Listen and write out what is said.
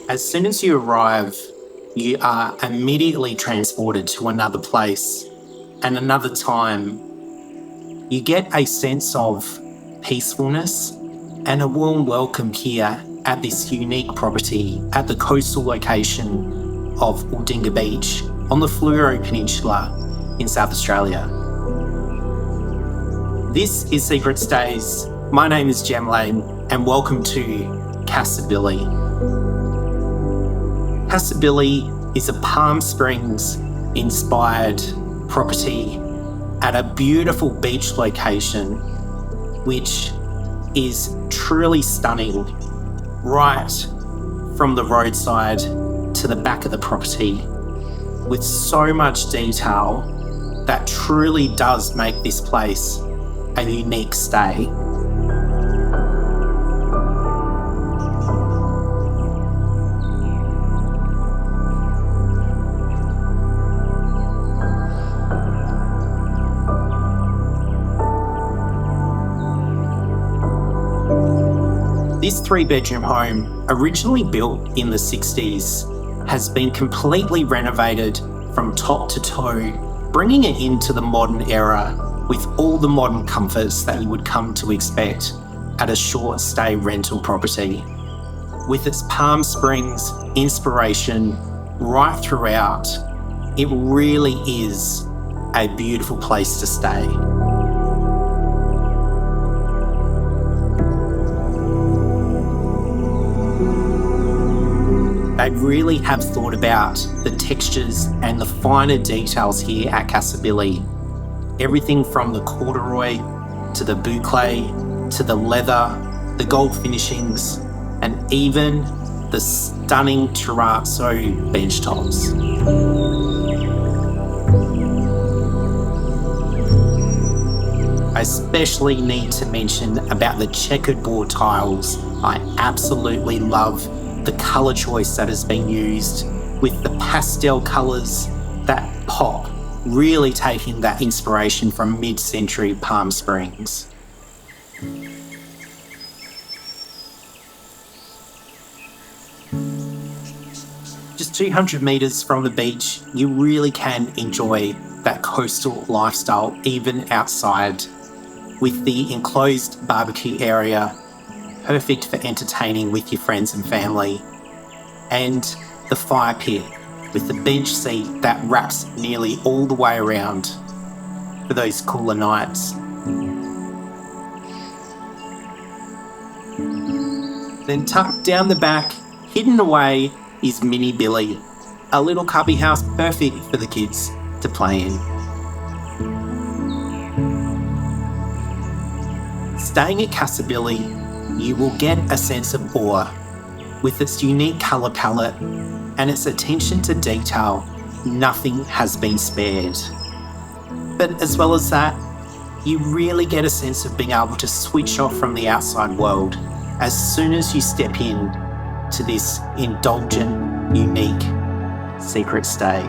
As soon as you arrive, you are immediately transported to another place and another time. You get a sense of peacefulness and a warm welcome here at this unique property at the coastal location of Aldinga Beach on the Fleurieu Peninsula in South Australia. This is Secret Stays. My name is Jem Lane and welcome to Casa Billie. Casa Billie is a Palm Springs inspired property at a beautiful beach location which is truly stunning, right from the roadside to the back of the property, with so much detail that truly does make this place a unique stay. This 3-bedroom home, originally built in the 60s, has been completely renovated from top to toe, bringing it into the modern era with all the modern comforts that you would come to expect at a short stay rental property. With its Palm Springs inspiration right throughout, it really is a beautiful place to stay. They really have thought about the textures and the finer details here at Casa Billie. Everything from the corduroy to the boucle to the leather, the gold finishings, and even the stunning terrazzo bench tops. I especially need to mention about the checkered board tiles. I absolutely love the colour choice that has been used with the pastel colours that pop, really taking that inspiration from mid-century Palm Springs. Just 200 metres from the beach, you really can enjoy that coastal lifestyle even outside, with the enclosed barbecue area, perfect for entertaining with your friends and family, and the fire pit with the bench seat that wraps nearly all the way around for those cooler nights. Then tucked down the back, hidden away, is Mini Billie, a little cubby house perfect for the kids to play in. Staying at Casa Billie, you will get a sense of awe with its unique colour palette and its attention to detail. Nothing has been spared. But as well as that, you really get a sense of being able to switch off from the outside world as soon as you step in to this indulgent, unique secret stay.